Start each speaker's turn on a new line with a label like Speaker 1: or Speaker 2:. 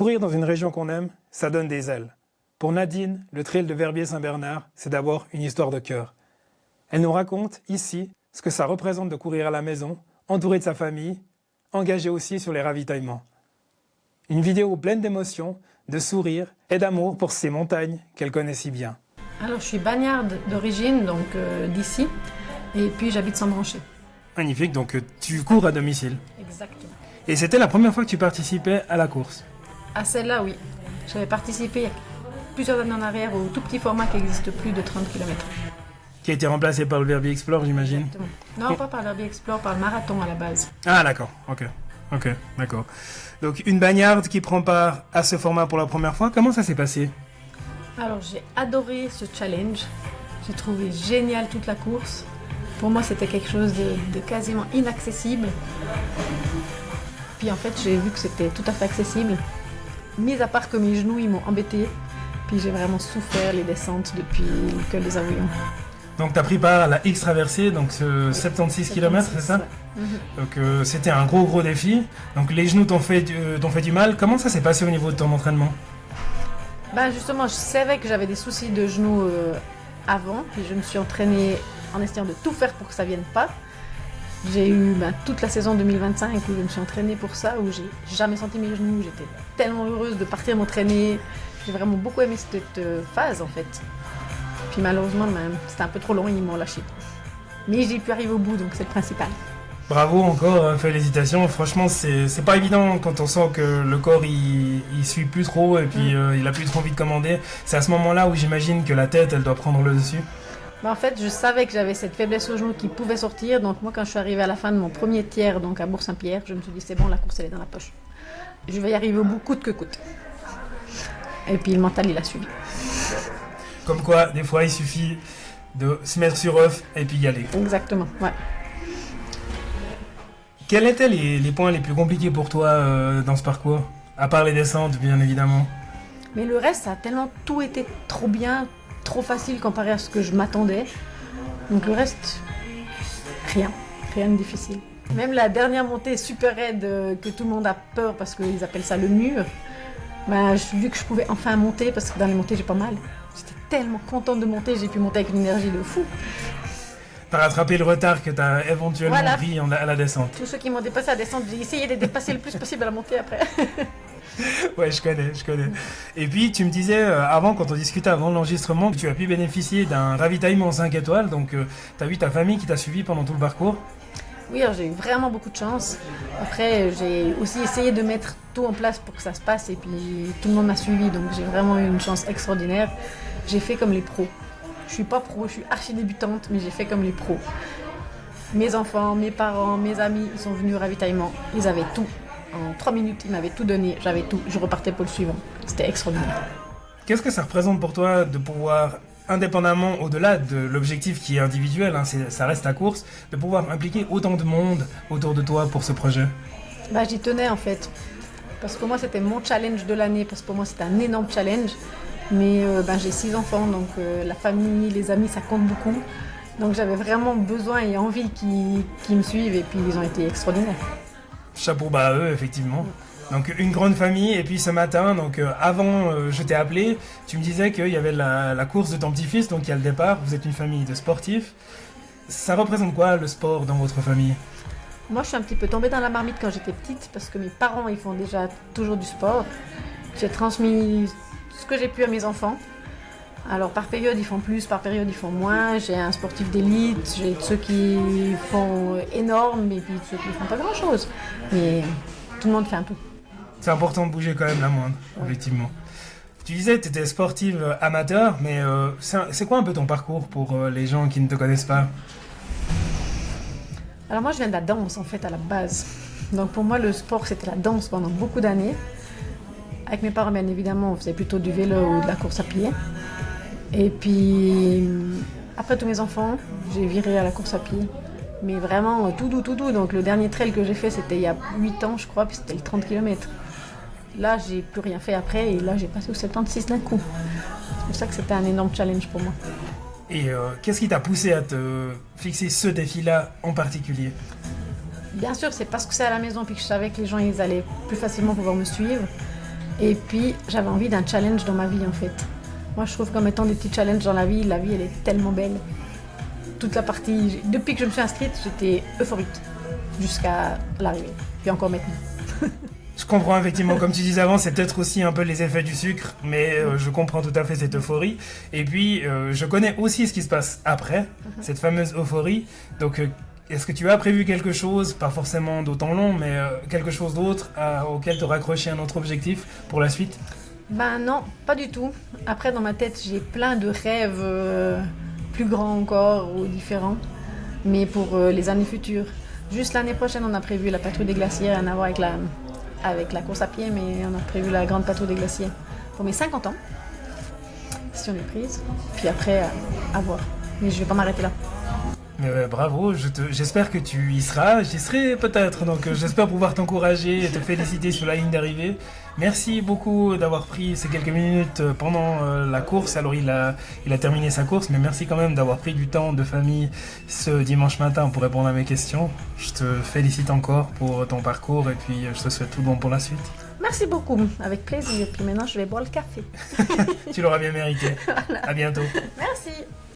Speaker 1: Courir dans une région qu'on aime, ça donne des ailes. Pour Nadine, le trail de Verbier-Saint-Bernard, c'est d'abord une histoire de cœur. Elle nous raconte ici ce que ça représente de courir à la maison, entourée de sa famille, engagée aussi sur les ravitaillements. Une vidéo pleine d'émotions, de sourires et d'amour pour ces montagnes qu'elle connaît si bien.
Speaker 2: Alors je suis bagnarde d'origine, donc d'ici, et puis j'habite sans brancher.
Speaker 1: Magnifique, donc tu cours à domicile.
Speaker 2: Exactement.
Speaker 1: Et c'était la première fois que tu participais à la course?
Speaker 2: À celle-là, oui. J'avais participé il y a plusieurs années en arrière au tout petit format qui n'existe plus de 30 km.
Speaker 1: Qui a été remplacé par le Verbier Explore, j'imagine?
Speaker 2: Exactement. Non, pas par l'Herbier Explore, par le marathon à la base.
Speaker 1: Ah d'accord, ok, d'accord. Donc une bagnarde qui prend part à ce format pour la première fois, comment ça s'est passé?
Speaker 2: Alors j'ai adoré ce challenge. J'ai trouvé génial toute la course. Pour moi, c'était quelque chose de quasiment inaccessible. Puis en fait, j'ai vu que c'était tout à fait accessible. Mis à part que mes genoux, ils m'ont embêté. Puis j'ai vraiment souffert les descentes depuis que les avouillons.
Speaker 1: Donc tu as pris part à la X-Traversée, donc ce 76 km, c'est ça?
Speaker 2: Ouais.
Speaker 1: Donc c'était un gros défi. Donc les genoux t'ont fait du mal. Comment ça s'est passé au niveau de ton entraînement?
Speaker 2: Bah justement, je savais que j'avais des soucis de genoux avant. Puis je me suis entraînée en essayant de tout faire pour que ça vienne pas. J'ai eu toute la saison 2025 où je me suis entraînée pour ça, où j'ai jamais senti mes genoux. J'étais tellement heureuse de partir m'entraîner. J'ai vraiment beaucoup aimé cette phase en fait. Puis malheureusement, c'était un peu trop long, ils m'ont lâché. Mais j'ai pu arriver au bout, donc c'est le principal.
Speaker 1: Bravo encore, félicitations. Franchement, c'est pas évident quand on sent que le corps il suit plus trop et puis il a plus trop envie de commander. C'est à ce moment-là où j'imagine que la tête elle doit prendre le dessus.
Speaker 2: En fait, je savais que j'avais cette faiblesse au genou qui pouvait sortir. Donc moi, quand je suis arrivée à la fin de mon premier tiers, donc à Bourg-Saint-Pierre, je me suis dit c'est bon, la course elle est dans la poche. Je vais y arriver au bout coûte que coûte. Et puis le mental il a suivi.
Speaker 1: Comme quoi, des fois, il suffit de se mettre sur œuf et puis y aller.
Speaker 2: Exactement, ouais.
Speaker 1: Quels étaient les points les plus compliqués pour toi dans ce parcours? À part les descentes, bien évidemment.
Speaker 2: Mais le reste, ça a tellement tout été trop bien, trop facile comparé à ce que je m'attendais. Donc le reste, rien de difficile. Même la dernière montée super raide que tout le monde a peur parce qu'ils appellent ça le mur, j'ai vu que je pouvais enfin monter parce que dans les montées j'ai pas mal. J'étais tellement contente de monter, j'ai pu monter avec une énergie de fou.
Speaker 1: T'as rattrapé le retard que t'as éventuellement pris à la descente.
Speaker 2: Tous ceux qui m'ont dépassé à la descente, j'ai essayé de les dépasser le plus possible à la montée après.
Speaker 1: Ouais, je connais. Et puis, tu me disais, avant, quand on discutait avant l'enregistrement, que tu as pu bénéficier d'un ravitaillement 5 étoiles. Donc, tu as vu ta famille qui t'a suivi pendant tout le parcours?
Speaker 2: Oui, alors j'ai eu vraiment beaucoup de chance. Après, j'ai aussi essayé de mettre tout en place pour que ça se passe. Et puis, tout le monde m'a suivi. Donc, j'ai vraiment eu une chance extraordinaire. J'ai fait comme les pros. Je suis pas pro, je suis archi débutante, mais j'ai fait comme les pros. Mes enfants, mes parents, mes amis, ils sont venus au ravitaillement. Ils avaient tout. En 3 minutes, ils m'avaient tout donné. J'avais tout. Je repartais pour le suivant. C'était extraordinaire.
Speaker 1: Qu'est-ce que ça représente pour toi de pouvoir, indépendamment, au-delà de l'objectif qui est individuel, ça reste ta course, de pouvoir impliquer autant de monde autour de toi pour ce projet?
Speaker 2: J'y tenais en fait. Parce que pour moi, c'était mon challenge de l'année. Parce que pour moi, c'était un énorme challenge. Mais j'ai 6 enfants, donc la famille, les amis, ça compte beaucoup. Donc j'avais vraiment besoin et envie qu'ils me suivent et puis ils ont été extraordinaires.
Speaker 1: Chapeau bas à eux, effectivement. Donc une grande famille, et puis ce matin, donc avant je t'ai appelé, tu me disais qu'il y avait la course de ton petit-fils, donc il y a le départ, vous êtes une famille de sportifs. Ça représente quoi le sport dans votre famille?
Speaker 2: Moi je suis un petit peu tombée dans la marmite quand j'étais petite parce que mes parents ils font déjà toujours du sport. J'ai transmis ce que j'ai pu à mes enfants. Alors par période ils font plus, par période ils font moins. J'ai un sportif d'élite, j'ai ceux qui font énorme et puis ceux qui font pas grand chose. Mais tout le monde fait un peu.
Speaker 1: C'est important de bouger quand même la moindre, effectivement. Tu disais que tu étais sportive amateur, mais c'est quoi un peu ton parcours pour les gens qui ne te connaissent pas?
Speaker 2: Alors moi je viens de la danse en fait à la base. Donc pour moi le sport c'était la danse pendant beaucoup d'années. Avec mes parents bien évidemment on faisait plutôt du vélo ou de la course à pied. Et puis, après tous mes enfants, j'ai viré à la course à pied. Mais vraiment, tout doux. Donc le dernier trail que j'ai fait, c'était il y a 8 ans, je crois, puis c'était le 30 km. Là, j'ai plus rien fait après, et là, j'ai passé au 76 d'un coup. C'est pour ça que c'était un énorme challenge pour moi.
Speaker 1: Et qu'est-ce qui t'a poussé à te fixer ce défi-là en particulier?
Speaker 2: Bien sûr, c'est parce que c'est à la maison, puis que je savais que les gens ils allaient plus facilement pouvoir me suivre. Et puis, j'avais envie d'un challenge dans ma vie, en fait. Moi, je trouve qu'en mettant des petits challenges dans la vie, elle est tellement belle. Toute la partie... Depuis que je me suis inscrite, j'étais euphorique. Jusqu'à l'arrivée. Puis encore maintenant.
Speaker 1: Je comprends effectivement, comme tu disais avant, c'est peut-être aussi un peu les effets du sucre, mais je comprends tout à fait cette euphorie. Et puis, je connais aussi ce qui se passe après, cette fameuse euphorie. Donc, est-ce que tu as prévu quelque chose, pas forcément d'autant long, mais quelque chose d'autre auquel te raccrocher un autre objectif pour la suite?
Speaker 2: Ben non, pas du tout. Après, dans ma tête, j'ai plein de rêves plus grands encore ou différents, mais pour les années futures. Juste l'année prochaine, on a prévu la patrouille des glaciers, rien à voir avec la course à pied, mais on a prévu la grande patrouille des glaciers pour mes 50 ans, si on est prise. Puis après, à voir. Mais je vais pas m'arrêter là.
Speaker 1: Bravo, j'espère que tu y seras, j'y serai peut-être, donc j'espère pouvoir t'encourager et te féliciter sur la ligne d'arrivée. Merci beaucoup d'avoir pris ces quelques minutes pendant la course. Alors il a terminé sa course, mais merci quand même d'avoir pris du temps de famille ce dimanche matin pour répondre à mes questions. Je te félicite encore pour ton parcours et puis je te souhaite tout bon pour la suite.
Speaker 2: Merci beaucoup, avec plaisir. Puis maintenant, je vais boire le café.
Speaker 1: Tu l'auras bien mérité. Voilà. À bientôt.
Speaker 2: Merci.